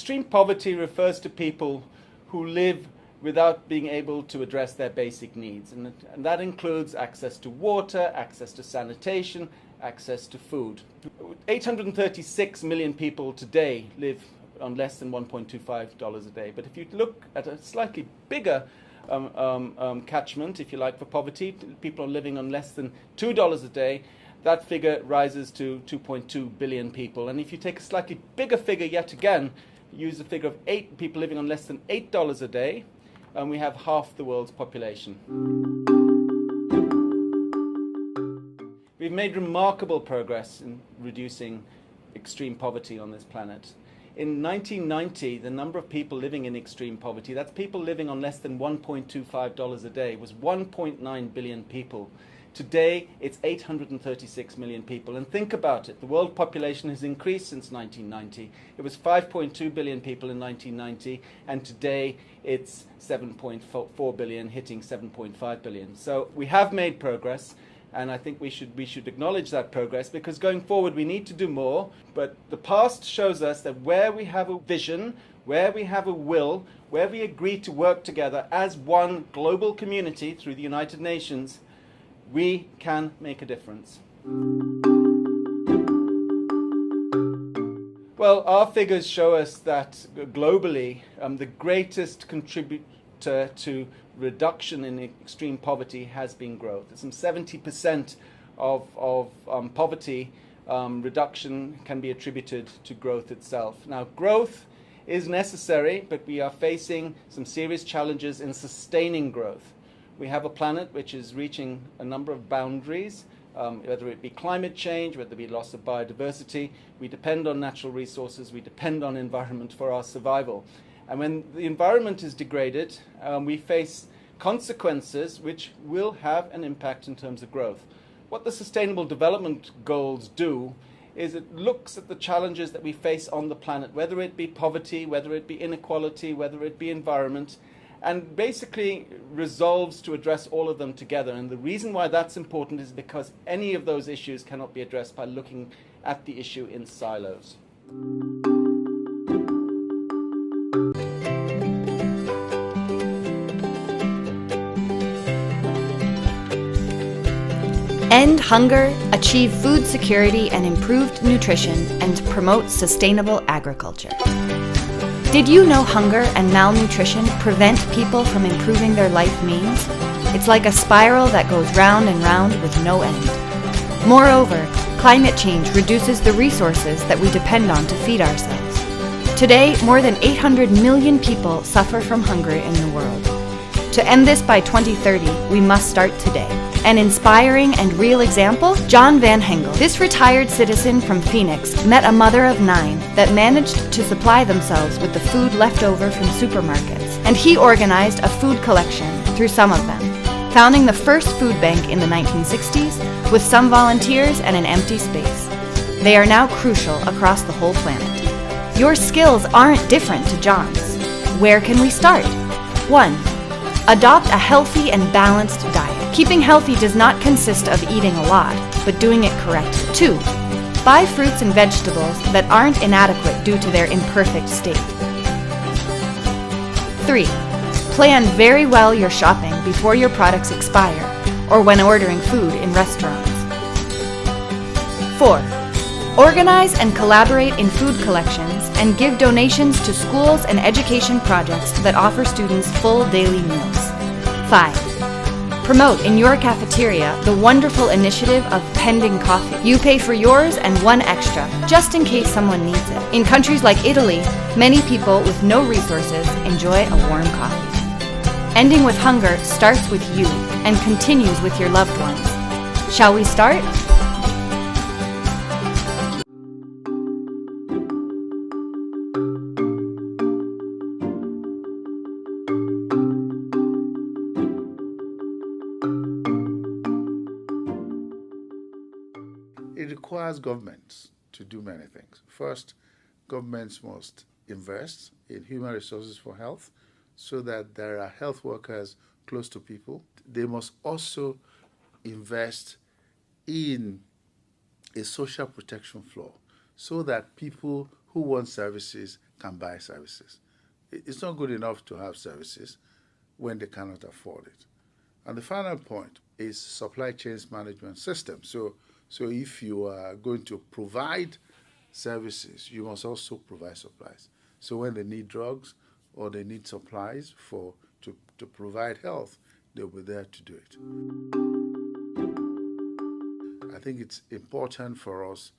Extreme poverty refers to people who live without being able to address their basic needs. And that includes access to water, access to sanitation, access to food. 836 million people today live on less than $1.25 a day. But if you look at a slightly bigger catchment, if you like, for poverty, people are living on less than $2 a day, that figure rises to 2.2 billion people. And if you take a slightly bigger figure yet again, use the figure of 8 people living on less than $8 a day, and we have half the world's population. We've made remarkable progress in reducing extreme poverty on this planet. In 1990, the number of people living in extreme poverty, that's people living on less than $1.25 a day, was 1.9 billion people. Today, it's 836 million people. And think about it. The world population has increased since 1990. It was 5.2 billion people in 1990, and today it's 7.4 billion, hitting 7.5 billion. So we have made progress, and I think we should acknowledge that progress, because going forward we need to do more. But the past shows us that where we have a vision, where we have a will, where we agree to work together as one global community through the United Nations, we can make a difference. Well, our figures show us that globally, the greatest contributor to reduction in extreme poverty has been growth. Some 70% of poverty reduction can be attributed to growth itself. Now, growth is necessary, but we are facing some serious challenges in sustaining growth. We have a planet which is reaching a number of boundaries, whether it be climate change, whether it be loss of biodiversity. We depend on natural resources, we depend on environment for our survival. And when the environment is degraded, we face consequences which will have an impact in terms of growth. What the Sustainable Development Goals do is it looks at the challenges that we face on the planet, whether it be poverty, whether it be inequality, whether it be environment, and basically resolves to address all of them together. And the reason why that's important is because any of those issues cannot be addressed by looking at the issue in silos. End hunger, achieve food security and improved nutrition, and promote sustainable agriculture. Did you know hunger and malnutrition prevent people from improving their life means? It's like a spiral that goes round and round with no end. Moreover, climate change reduces the resources that we depend on to feed ourselves. Today, more than 800 million people suffer from hunger in the world. To end this by 2030, we must start today. An inspiring and real example, John Van Hengel. This retired citizen from Phoenix met a mother of 9 that managed to supply themselves with the food left over from supermarkets, and he organized a food collection through some of them, founding the first food bank in the 1960s with some volunteers and an empty space. They are now crucial across the whole planet. Your skills aren't different to John's. Where can we start? 1. Adopt a healthy and balanced diet. Keeping healthy does not consist of eating a lot, but doing it correctly. 2. Buy fruits and vegetables that aren't inadequate due to their imperfect state. 3. Plan very well your shopping before your products expire, or when ordering food in restaurants. 4. Organize and collaborate in food collections and give donations to schools and education projects that offer students full daily meals. 5. Promote in your cafeteria the wonderful initiative of pending coffee. You pay for yours and 1 extra, just in case someone needs it. In countries like Italy, many people with no resources enjoy a warm coffee. Ending with hunger starts with you and continues with your loved ones. Shall we start? It requires governments to do many things. First, governments must invest in human resources for health so that there are health workers close to people. They must also invest in a social protection floor so that people who want services can buy services. It's not good enough to have services when they cannot afford it. And the final point is supply chains management system. So if you are going to provide services, you must also provide supplies. So when they need drugs or they need supplies to provide health, they'll be there to do it. I think it's important for us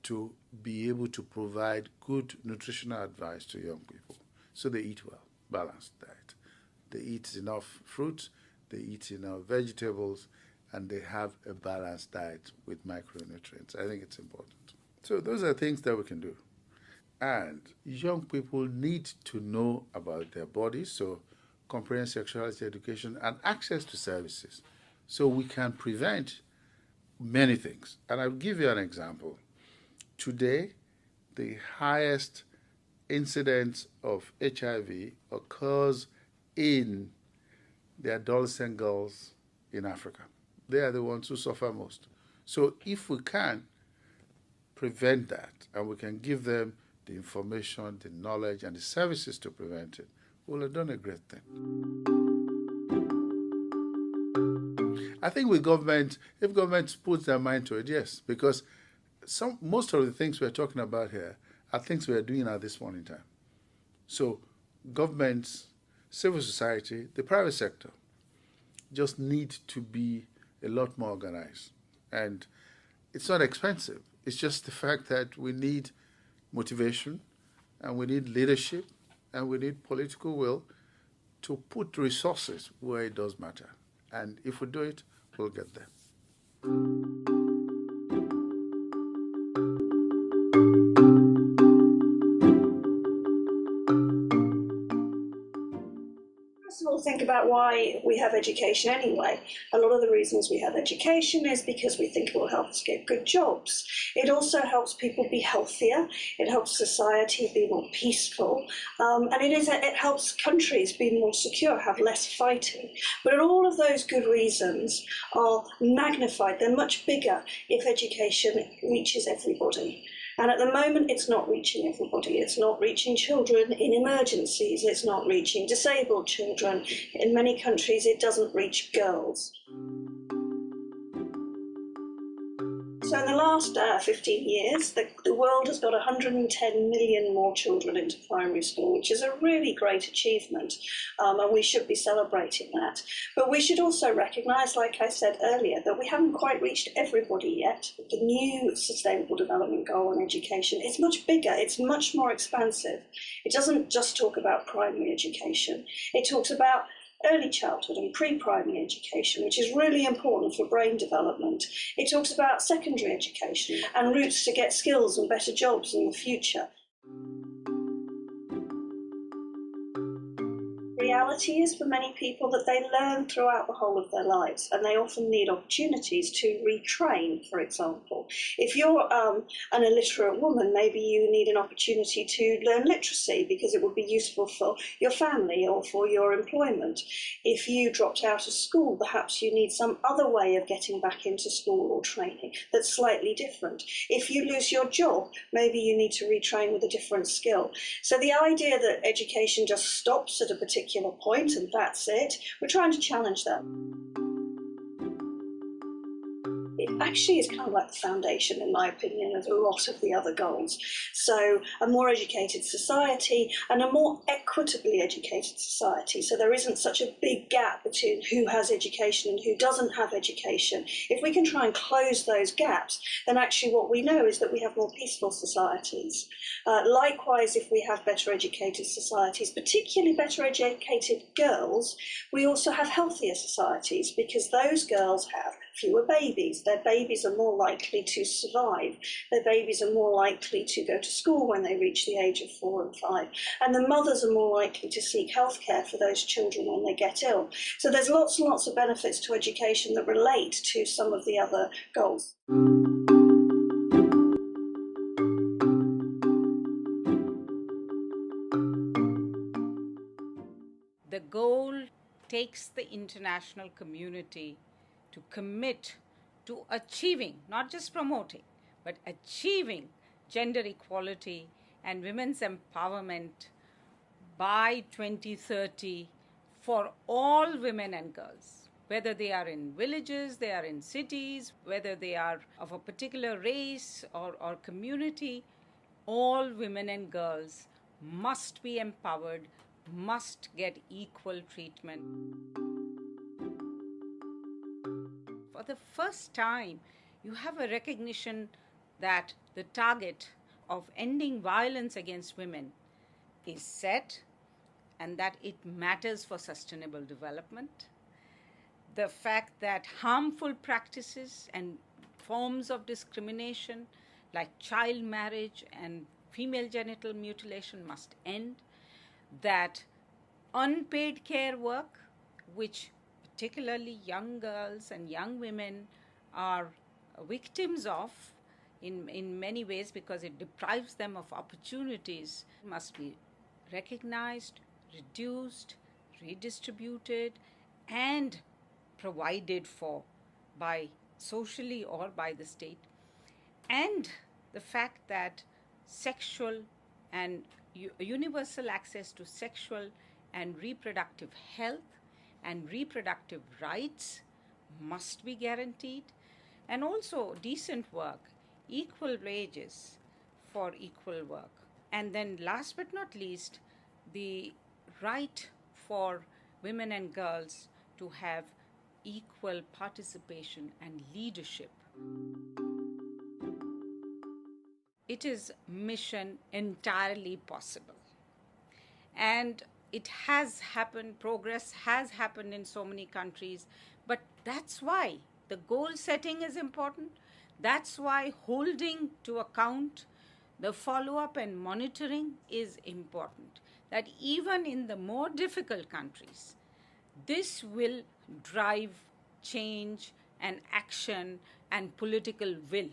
to be able to provide good nutritional advice to young people so they eat well, balanced diet. They eat enough fruits, they eat enough vegetables, and they have a balanced diet with micronutrients. I think it's important. So those are things that we can do. And young people need to know about their bodies, so comprehensive sexuality education and access to services, so we can prevent many things. And I'll give you an example. Today, the highest incidence of HIV occurs in the adolescent girls in Africa. They are the ones who suffer most. So if we can prevent that and we can give them the information, the knowledge, and the services to prevent it, we'll have done a great thing. I think with government, if government puts their mind to it, yes, because most of the things we're talking about here are things we are doing at this point in time. So governments, civil society, the private sector just need to be a lot more organized. And it's not expensive. It's just the fact that we need motivation and we need leadership and we need political will to put resources where it does matter. And if we do it, we'll get there. First of all, think about why we have education anyway. A lot of the reasons we have education is because we think it will help us get good jobs. It also helps people be healthier. It helps society be more peaceful. And it helps countries be more secure, have less fighting. But all of those good reasons are magnified. They're much bigger if education reaches everybody. And at the moment, it's not reaching everybody. It's not reaching children in emergencies. It's not reaching disabled children. In many countries, it doesn't reach girls. So in the last 15 years, the world has got 110 million more children into primary school, which is a really great achievement, and we should be celebrating that. But we should also recognise, like I said earlier, that we haven't quite reached everybody yet. The new Sustainable Development Goal on education is much bigger, it's much more expansive. It doesn't just talk about primary education, it talks about early childhood and pre-primary education, which is really important for brain development. It talks about secondary education and routes to get skills and better jobs in the future. Reality is for many people that they learn throughout the whole of their lives, and they often need opportunities to retrain, for example. If you're an illiterate woman, maybe you need an opportunity to learn literacy because it would be useful for your family or for your employment. If you dropped out of school, perhaps you need some other way of getting back into school or training that's slightly different. If you lose your job, maybe you need to retrain with a different skill. So the idea that education just stops at a particular point and that's it, we're trying to challenge that. It actually is kind of like the foundation, in my opinion, of a lot of the other goals. So a more educated society and a more equitably educated society. So there isn't such a big gap between who has education and who doesn't have education. If we can try and close those gaps, then actually what we know is that we have more peaceful societies. Likewise, if we have better educated societies, particularly better educated girls, we also have healthier societies because those girls have fewer babies. Their babies are more likely to survive. Their babies are more likely to go to school when they reach the age of 4 and 5. And the mothers are more likely to seek healthcare for those children when they get ill. So there's lots and lots of benefits to education that relate to some of the other goals. The goal takes the international community to commit to achieving, not just promoting, but achieving gender equality and women's empowerment by 2030 for all women and girls, whether they are in villages, they are in cities, whether they are of a particular race or community. All women and girls must be empowered, must get equal treatment. For the first time, you have a recognition that the target of ending violence against women is set and that it matters for sustainable development. The fact that harmful practices and forms of discrimination like child marriage and female genital mutilation must end. That unpaid care work, which particularly young girls and young women are victims of in many ways because it deprives them of opportunities, must be recognized, reduced, redistributed, and provided for by socially or by the state. And the fact that sexual and universal access to sexual and reproductive health and reproductive rights must be guaranteed, and also decent work, equal wages for equal work. And then last but not least, the right for women and girls to have equal participation and leadership. It is mission entirely possible. And it has happened, progress has happened in so many countries, but that's why the goal setting is important. That's why holding to account the follow-up and monitoring is important. That even in the more difficult countries, this will drive change and action and political will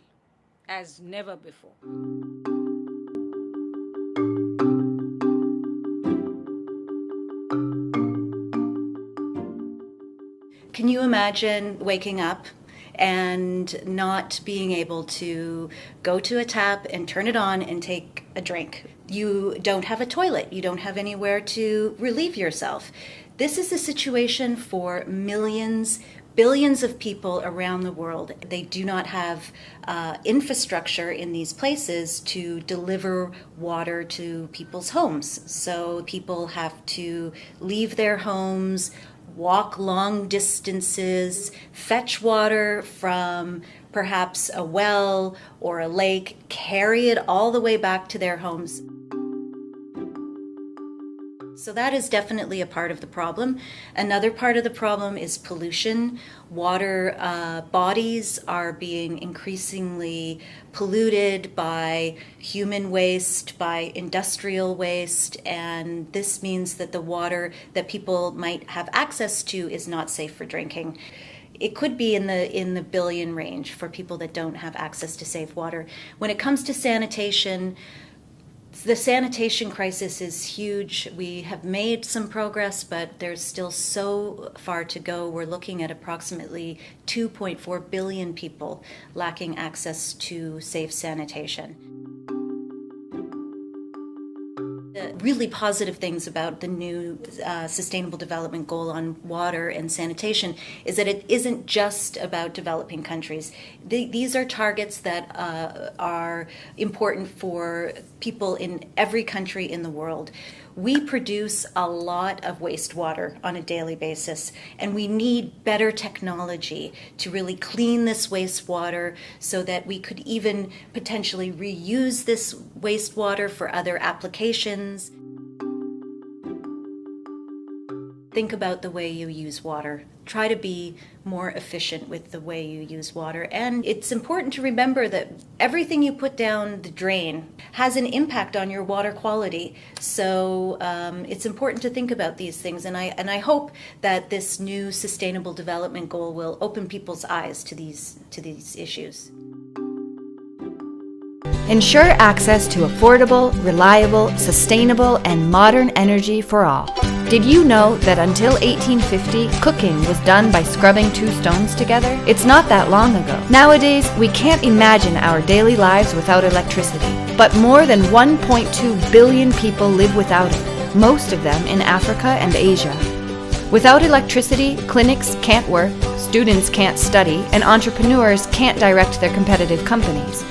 as never before. Can you imagine waking up and not being able to go to a tap and turn it on and take a drink? You don't have a toilet. You don't have anywhere to relieve yourself. This is the situation for millions, billions of people around the world. They do not have infrastructure in these places to deliver water to people's homes. So people have to leave their homes, walk long distances, fetch water from perhaps a well or a lake, carry it all the way back to their homes. So that is definitely a part of the problem. Another part of the problem is pollution. Water bodies are being increasingly polluted by human waste, by industrial waste, and this means that the water that people might have access to is not safe for drinking. It could be in the billion range for people that don't have access to safe water. When it comes to sanitation, the sanitation crisis is huge. We have made some progress, but there's still so far to go. We're looking at approximately 2.4 billion people lacking access to safe sanitation. The really positive things about the new Sustainable Development Goal on water and sanitation is that it isn't just about developing countries. These are targets that are important for people in every country in the world. We produce a lot of wastewater on a daily basis, and we need better technology to really clean this wastewater so that we could even potentially reuse this wastewater for other applications. Think about the way you use water. Try to be more efficient with the way you use water. And it's important to remember that everything you put down the drain has an impact on your water quality. So it's important to think about these things. And I hope that this new Sustainable Development Goal will open people's eyes to these issues. Ensure access to affordable, reliable, sustainable, and modern energy for all. Did you know that until 1850, cooking was done by scrubbing two stones together? It's not that long ago. Nowadays, we can't imagine our daily lives without electricity, but more than 1.2 billion people live without it, most of them in Africa and Asia. Without electricity, clinics can't work, students can't study, and entrepreneurs can't direct their competitive companies.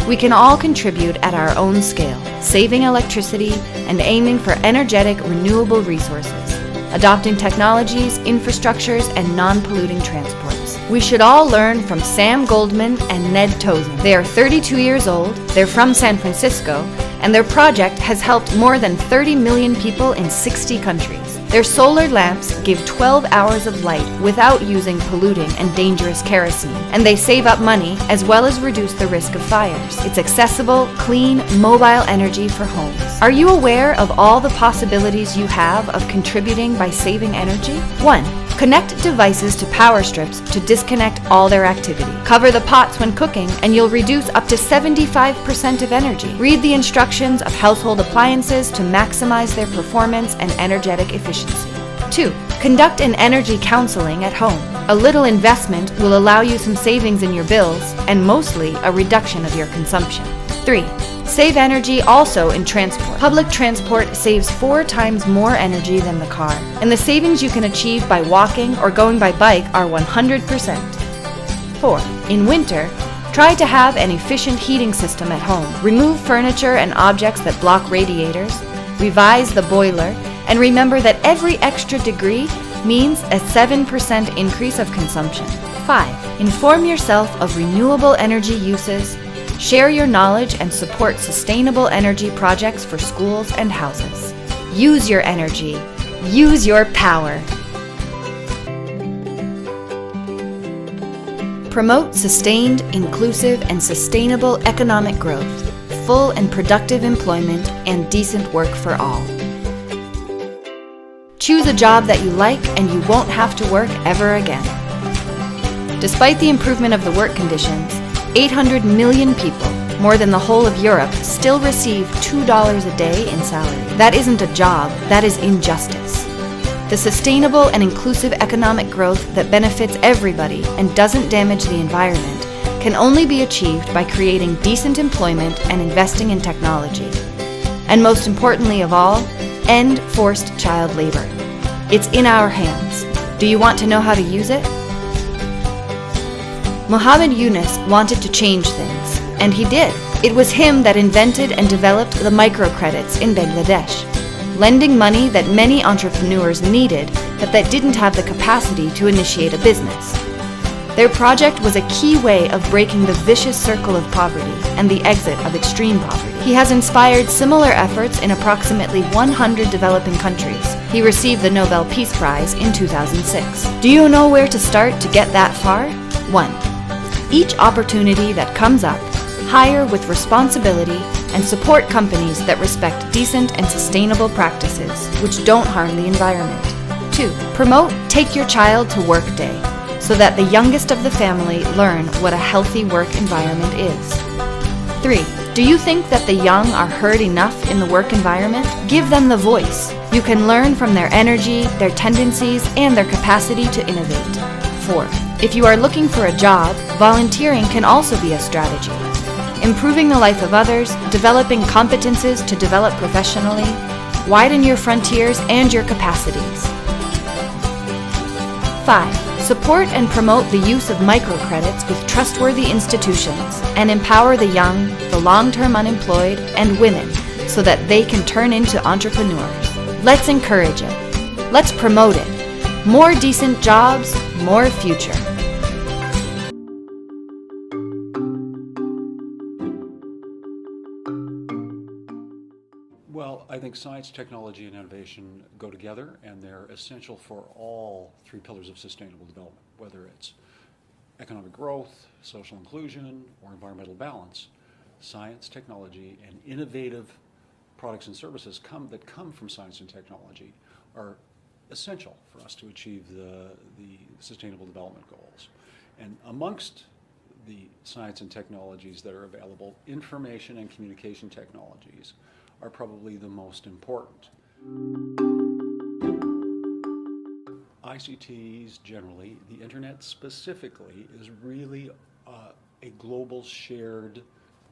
We can all contribute at our own scale, saving electricity and aiming for energetic, renewable resources, adopting technologies, infrastructures, and non-polluting transports. We should all learn from Sam Goldman and Ned Tozin. They are 32 years old, they're from San Francisco, and their project has helped more than 30 million people in 60 countries. Their solar lamps give 12 hours of light without using polluting and dangerous kerosene, and they save up money as well as reduce the risk of fires. It's accessible, clean, mobile energy for homes. Are you aware of all the possibilities you have of contributing by saving energy? 1. Connect devices to power strips to disconnect all their activity. Cover the pots when cooking and you'll reduce up to 75% of energy. Read the instructions of household appliances to maximize their performance and energetic efficiency. 2. Conduct an energy counseling at home. A little investment will allow you some savings in your bills and mostly a reduction of your consumption. 3. Save energy also in transport. Public transport saves 4 times more energy than the car, and the savings you can achieve by walking or going by bike are 100%. 4. In winter, try to have an efficient heating system at home. Remove furniture and objects that block radiators, revise the boiler, and remember that every extra degree means a 7% increase of consumption. 5. Inform yourself of renewable energy uses. Share your knowledge and support sustainable energy projects for schools and houses. Use your energy. Use your power. Promote sustained, inclusive, and sustainable economic growth, full and productive employment, and decent work for all. Choose a job that you like and you won't have to work ever again. Despite the improvement of the work conditions, 800 million people, more than the whole of Europe, still receive $2 a day in salary. That isn't a job, that is injustice. The sustainable and inclusive economic growth that benefits everybody and doesn't damage the environment can only be achieved by creating decent employment and investing in technology. And most importantly of all, end forced child labor. It's in our hands. Do you want to know how to use it? Muhammad Yunus wanted to change things, and he did. It was him that invented and developed the microcredits in Bangladesh, lending money that many entrepreneurs needed but that didn't have the capacity to initiate a business. Their project was a key way of breaking the vicious circle of poverty and the exit of extreme poverty. He has inspired similar efforts in approximately 100 developing countries. He received the Nobel Peace Prize in 2006. Do you know where to start to get that far? 1. Each opportunity that comes up, hire with responsibility and support companies that respect decent and sustainable practices which don't harm the environment. 2. Promote Take Your Child to Work Day so that the youngest of the family learn what a healthy work environment is. 3. Do you think that the young are heard enough in the work environment? Give them the voice. You can learn from their energy, their tendencies, and their capacity to innovate. 4. If you are looking for a job, volunteering can also be a strategy. Improving the life of others, developing competences to develop professionally, widen your frontiers and your capacities. 5. Support and promote the use of microcredits with trustworthy institutions and empower the young, the long-term unemployed, and women so that they can turn into entrepreneurs. Let's encourage it. Let's promote it. More decent jobs, more future. Well, I think science, technology, and innovation go together, and they're essential for all 3 pillars of sustainable development, whether it's economic growth, social inclusion, or environmental balance. Science, technology, and innovative products and services that come from science and technology are essential for us to achieve the sustainable development goals. And amongst the science and technologies that are available, information and communication technologies are probably the most important. ICTs generally, the internet specifically, is really a global shared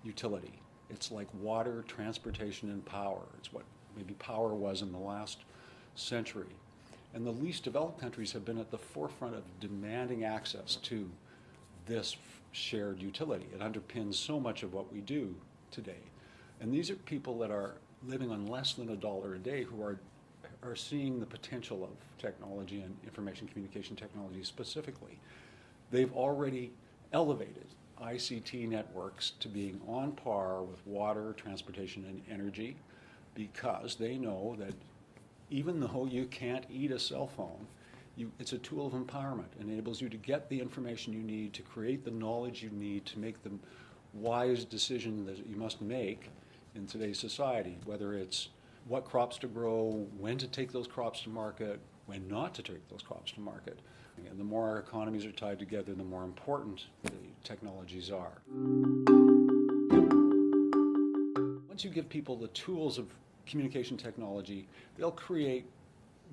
utility. It's like water, transportation, and power. It's what maybe power was in the last century. And the least developed countries have been at the forefront of demanding access to this shared utility. It underpins so much of what we do today. And these are people that are living on less than $1 a day who are seeing the potential of technology and information communication technology specifically. They've already elevated ICT networks to being on par with water, transportation, and energy, because they know that even though you can't eat a cell phone, it's a tool of empowerment. It enables you to get the information you need, to create the knowledge you need to make the wise decision that you must make in today's society, whether it's what crops to grow, when to take those crops to market, when not to take those crops to market. And the more our economies are tied together, the more important the technologies are. Once you give people the tools of communication technology, they'll create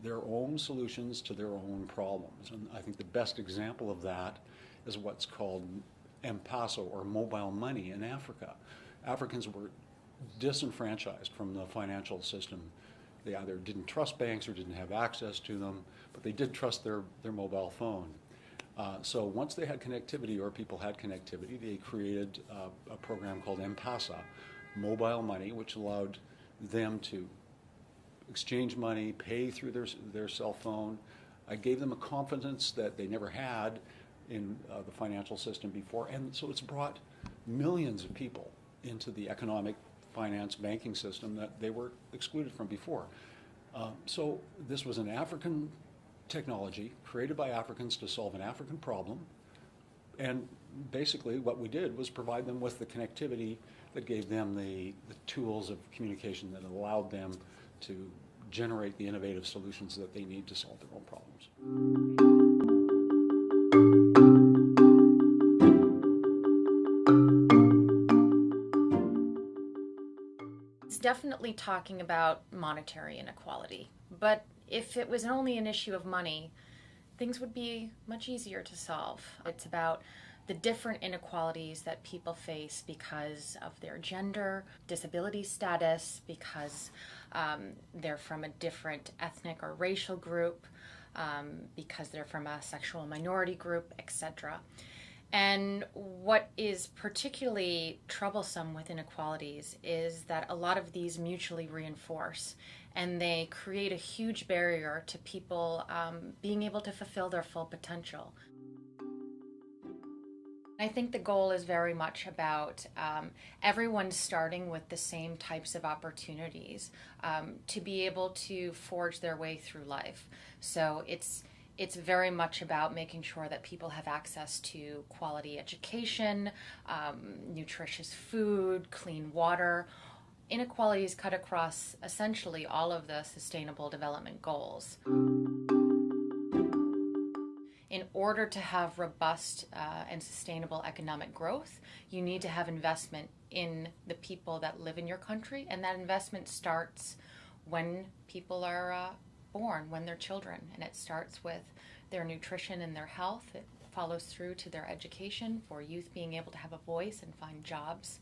their own solutions to their own problems. And I think the best example of that is what's called M-Pesa, or mobile money, in Africa. Africans were disenfranchised from the financial system. They either didn't trust banks or didn't have access to them, but they did trust their mobile phone. So once they had connectivity, or people had connectivity, they created a program called M-Pesa, mobile money, which allowed them to exchange money, pay through their cell phone. I gave them a confidence that they never had in the financial system before, and so it's brought millions of people into the economic, finance, banking system that they were excluded from before. So this was an African technology created by Africans to solve an African problem, and basically what we did was provide them with the connectivity that gave them the tools of communication that allowed them to generate the innovative solutions that they need to solve their own problems. It's definitely talking about monetary inequality, but if it was only an issue of money, things would be much easier to solve. It's about the different inequalities that people face because of their gender, disability status, because they're from a different ethnic or racial group, because they're from a sexual minority group, etc. And what is particularly troublesome with inequalities is that a lot of these mutually reinforce, and they create a huge barrier to people being able to fulfill their full potential. I think the goal is very much about everyone starting with the same types of opportunities to be able to forge their way through life. So it's very much about making sure that people have access to quality education, nutritious food, clean water. Inequalities cut across essentially all of the Sustainable Development Goals. In order to have robust and sustainable economic growth, you need to have investment in the people that live in your country, and that investment starts when people are born, when they're children, and it starts with their nutrition and their health. It follows through to their education, for youth being able to have a voice and find jobs.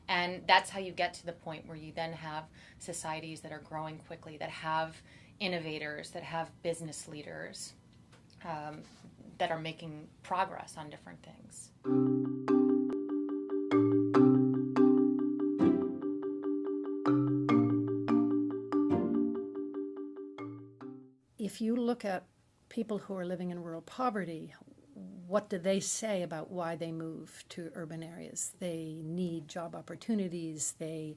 And that's how you get to the point where you then have societies that are growing quickly, that have innovators, that have business leaders, that are making progress on different things. If you look at people who are living in rural poverty, what do they say about why they move to urban areas? They need job opportunities. They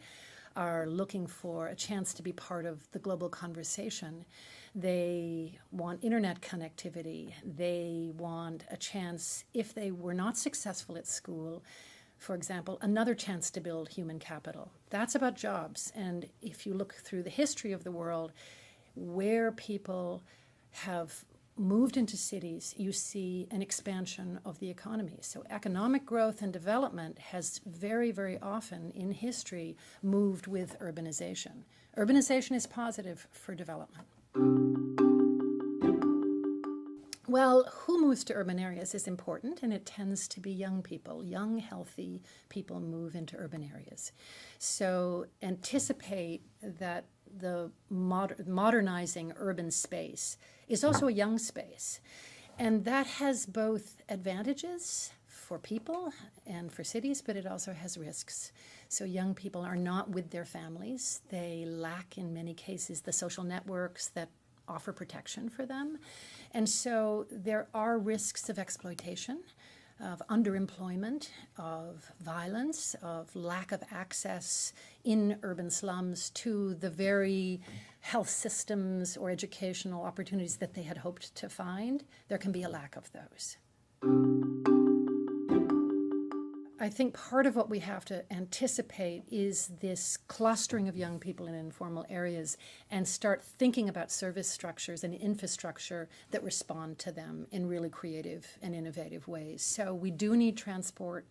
are looking for a chance to be part of the global conversation. They want internet connectivity. They want a chance, if they were not successful at school, for example, another chance to build human capital. That's about jobs. And if you look through the history of the world, where people have moved into cities, you see an expansion of the economy. So economic growth and development has very, very often in history moved with urbanization. Urbanization is positive for development. Well, who moves to urban areas is important, and it tends to be young people. Young, healthy people move into urban areas. So anticipate that the modernizing urban space is also a young space. And that has both advantages for people and for cities, but it also has risks. So young people are not with their families. They lack, in many cases, the social networks that offer protection for them. And so there are risks of exploitation, of underemployment, of violence, of lack of access in urban slums to the very health systems or educational opportunities that they had hoped to find. There can be a lack of those. I think part of what we have to anticipate is this clustering of young people in informal areas and start thinking about service structures and infrastructure that respond to them in really creative and innovative ways. So we do need transport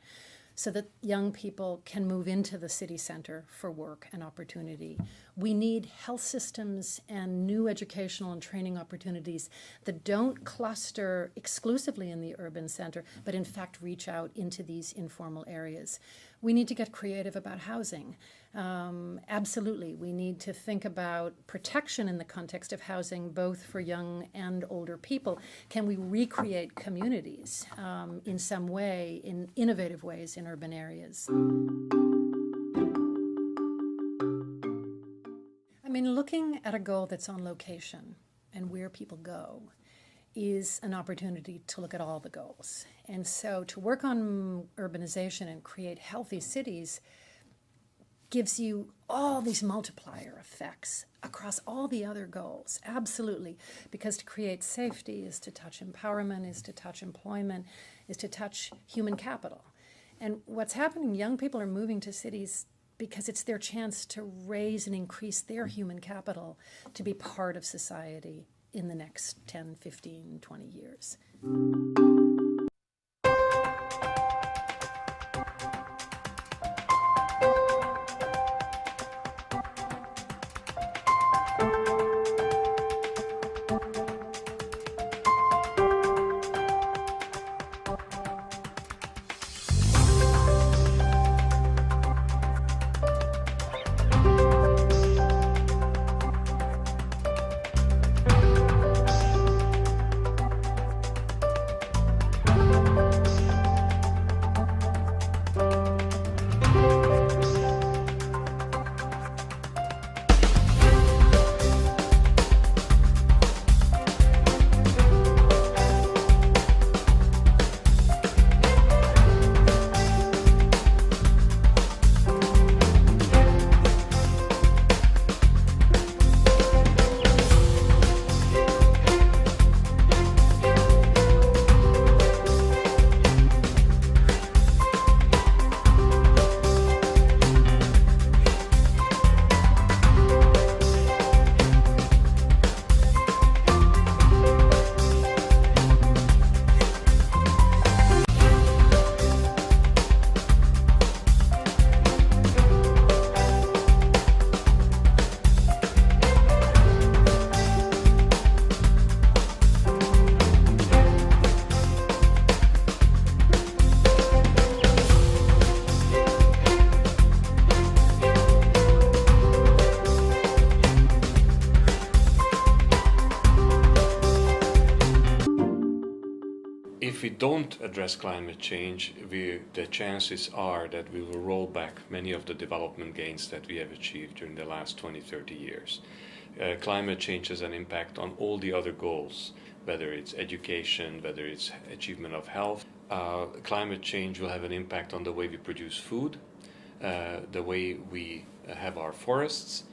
so that young people can move into the city center for work and opportunity. We need health systems and new educational and training opportunities that don't cluster exclusively in the urban center, but in fact reach out into these informal areas. We need to get creative about housing. Absolutely, we need to think about protection in the context of housing, both for young and older people. Can we recreate communities in some way, in innovative ways in urban areas? I mean, looking at a goal that's on location and where people go is an opportunity to look at all the goals. And so to work on urbanization and create healthy cities gives you all these multiplier effects across all the other goals, absolutely. Because to create safety is to touch empowerment, is to touch employment, is to touch human capital. And what's happening, young people are moving to cities because it's their chance to raise and increase their human capital to be part of society in the next 10, 15, 20 years. If we don't address climate change, the chances are that we will roll back many of the development gains that we have achieved during the last 20, 30 years. Climate change has an impact on all the other goals, whether it's education, whether it's achievement of health. Climate change will have an impact on the way we produce food, the way we have our forests,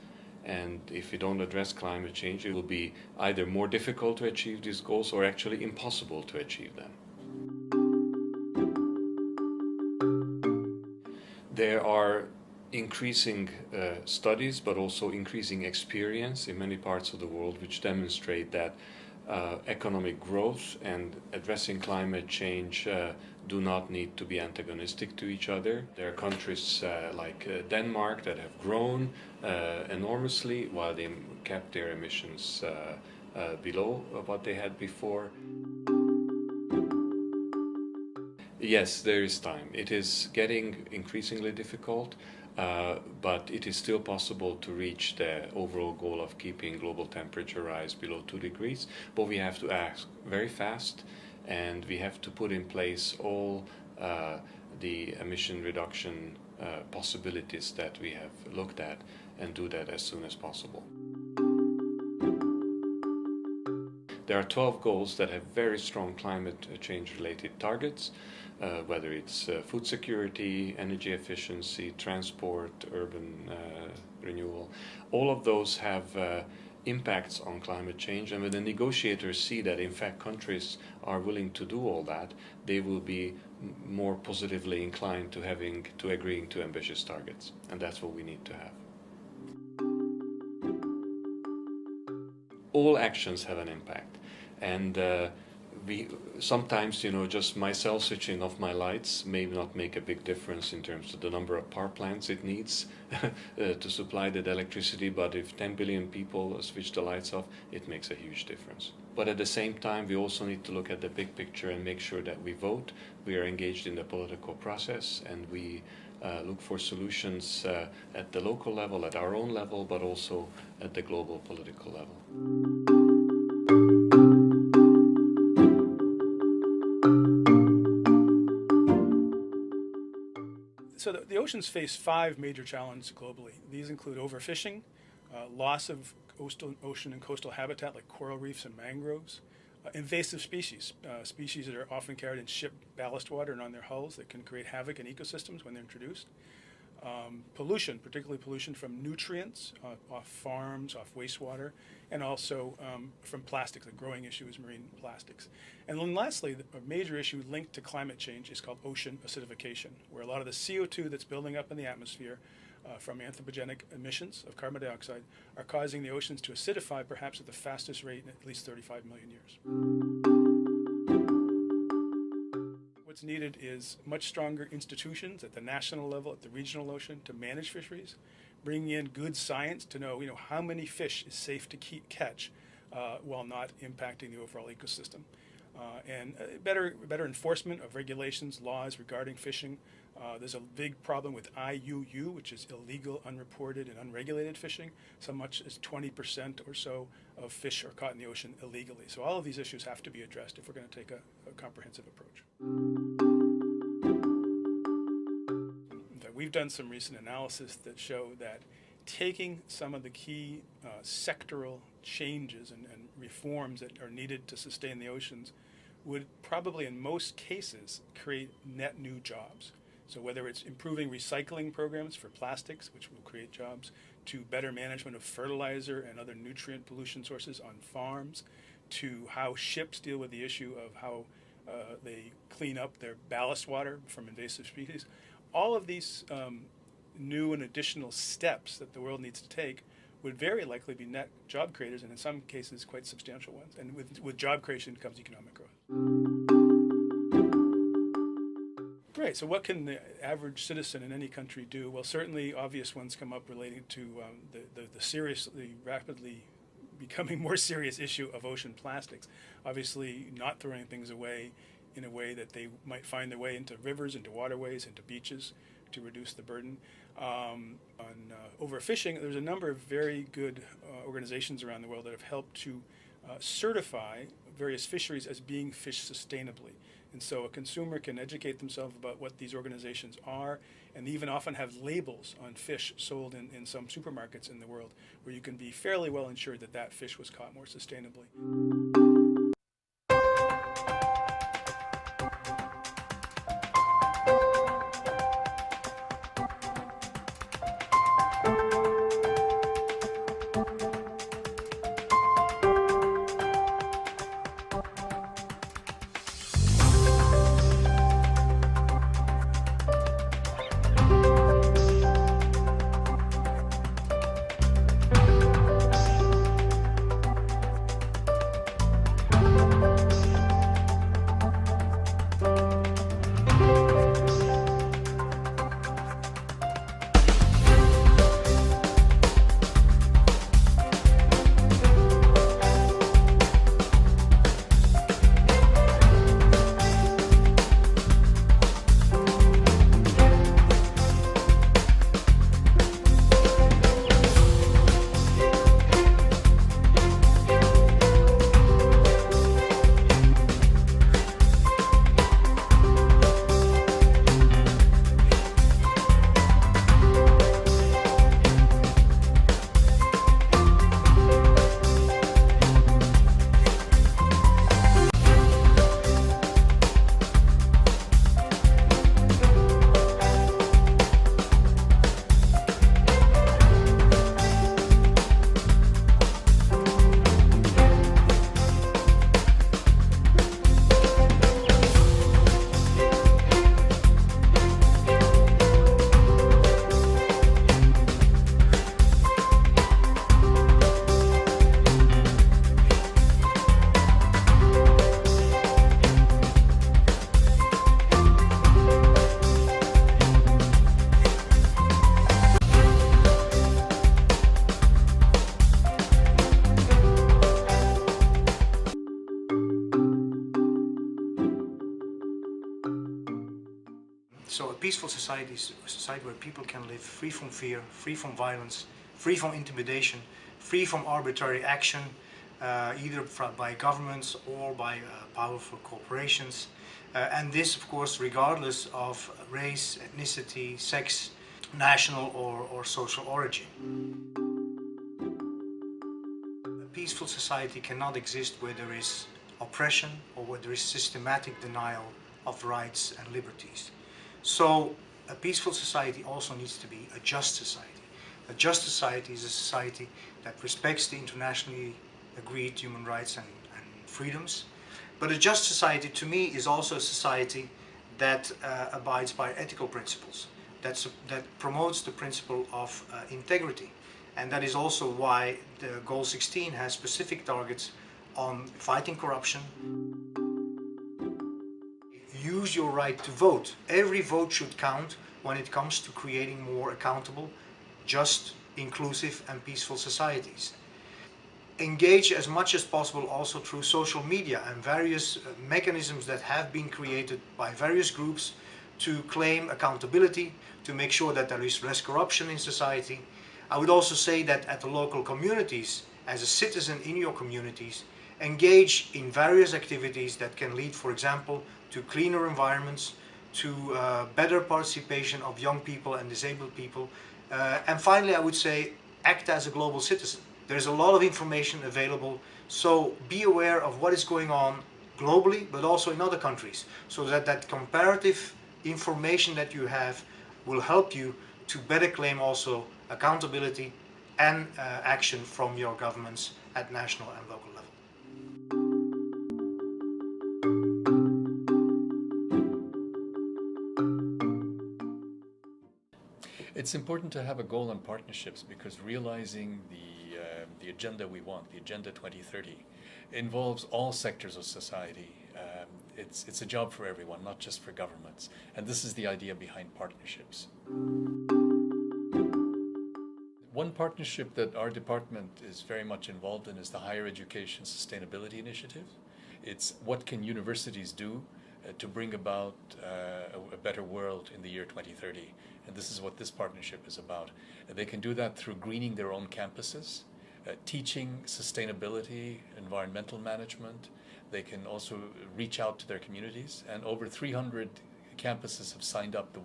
and if we don't address climate change, it will be either more difficult to achieve these goals or actually impossible to achieve them. There are increasing studies, but also increasing experience in many parts of the world which demonstrate that economic growth and addressing climate change do not need to be antagonistic to each other. There are countries like Denmark that have grown enormously while they kept their emissions below what they had before. Yes, there is time. It is getting increasingly difficult, but it is still possible to reach the overall goal of keeping global temperature rise below 2 degrees. But we have to act very fast, and we have to put in place all the emission reduction possibilities that we have looked at, and do that as soon as possible. There are 12 goals that have very strong climate change related targets, whether it's food security, energy efficiency, transport, urban renewal. All of those have impacts on climate change, and when the negotiators see that in fact countries are willing to do all that, they will be more positively inclined to agreeing to ambitious targets, and that's what we need to have. All actions have an impact, and we sometimes, just myself switching off my lights may not make a big difference in terms of the number of power plants it needs to supply that electricity, but if 10 billion people switch the lights off, it makes a huge difference. But at the same time, we also need to look at the big picture and make sure that we vote, we are engaged in the political process, and we look for solutions at the local level, at our own level, but also at the global political level. So the oceans face 5 major challenges globally. These include overfishing, loss of ocean and coastal habitat like coral reefs and mangroves, invasive species, species that are often carried in ship ballast water and on their hulls that can create havoc in ecosystems when they're introduced. Pollution, particularly pollution from nutrients off farms, off wastewater, and also from plastics. The growing issue is marine plastics. And then lastly, a major issue linked to climate change is called ocean acidification, where a lot of the CO2 that's building up in the atmosphere from anthropogenic emissions of carbon dioxide are causing the oceans to acidify perhaps at the fastest rate in at least 35 million years. What's needed is much stronger institutions at the national level, at the regional ocean, to manage fisheries, bringing in good science to know, how many fish is safe to catch while not impacting the overall ecosystem. And better enforcement of regulations, laws regarding fishing. There's a big problem with IUU, which is illegal, unreported, and unregulated fishing. So much as 20% or so of fish are caught in the ocean illegally. So all of these issues have to be addressed if we're going to take a comprehensive approach. We've done some recent analysis that show that taking some of the key sectoral changes and reforms that are needed to sustain the oceans would probably in most cases create net new jobs. So whether it's improving recycling programs for plastics, which will create jobs, to better management of fertilizer and other nutrient pollution sources on farms, to how ships deal with the issue of how they clean up their ballast water from invasive species. All of these new and additional steps that the world needs to take would very likely be net job creators, and in some cases quite substantial ones. And with job creation comes economic growth. Right, so what can the average citizen in any country do? Well, certainly obvious ones come up relating to the rapidly becoming more serious issue of ocean plastics. Obviously not throwing things away in a way that they might find their way into rivers, into waterways, into beaches to reduce the burden. On overfishing, there's a number of very good organizations around the world that have helped to certify various fisheries as being fished sustainably. And so a consumer can educate themselves about what these organizations are, and they even often have labels on fish sold in some supermarkets in the world where you can be fairly well ensured that that fish was caught more sustainably. So a peaceful society is a society where people can live free from fear, free from violence, free from intimidation, free from arbitrary action, either by governments or by powerful corporations. And this, of course, regardless of race, ethnicity, sex, national or social origin. A peaceful society cannot exist where there is oppression or where there is systematic denial of rights and liberties. So a peaceful society also needs to be a just society. A just society is a society that respects the internationally agreed human rights and freedoms. But a just society, to me, is also a society that abides by ethical principles, that promotes the principle of integrity. And that is also why the Goal 16 has specific targets on fighting corruption. Use your right to vote. Every vote should count when it comes to creating more accountable, just, inclusive and peaceful societies. Engage as much as possible also through social media and various mechanisms that have been created by various groups to claim accountability, to make sure that there is less corruption in society. I would also say that at the local communities, as a citizen in your communities, engage in various activities that can lead, for example, to cleaner environments, to better participation of young people and disabled people. And finally, I would say, act as a global citizen. There's a lot of information available, so be aware of what is going on globally, but also in other countries, so that that comparative information that you have will help you to better claim also accountability and action from your governments at national and local level. It's important to have a goal on partnerships because realizing the agenda we want, the Agenda 2030, involves all sectors of society. It's a job for everyone, not just for governments. And this is the idea behind partnerships. One partnership that our department is very much involved in is the Higher Education Sustainability Initiative. It's what can universities do to bring about a better world in the year 2030. And this is what this partnership is about. They can do that through greening their own campuses, teaching sustainability, environmental management. They can also reach out to their communities, and over 300 campuses have signed up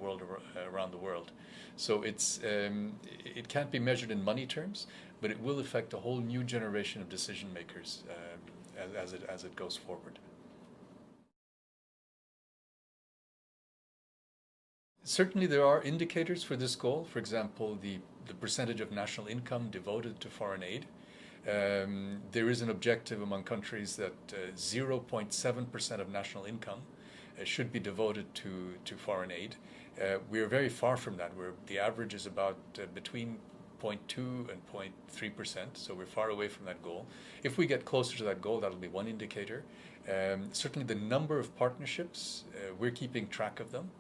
around the world. So it can't be measured in money terms, but it will affect a whole new generation of decision makers as it goes forward. Certainly there are indicators for this goal. For example, the percentage of national income devoted to foreign aid. There is an objective among countries that 0.7% of national income should be devoted to foreign aid. We are very far from that. The average is about between 0.2 and 0.3%, so we're far away from that goal. If we get closer to that goal, that'll be one indicator. Certainly the number of partnerships, we're keeping track of them.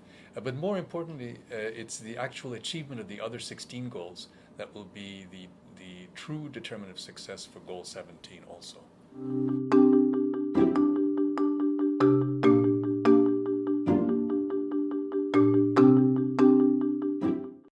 But more importantly, it's the actual achievement of the other 16 goals that will be the true determinant of success for Goal 17 also.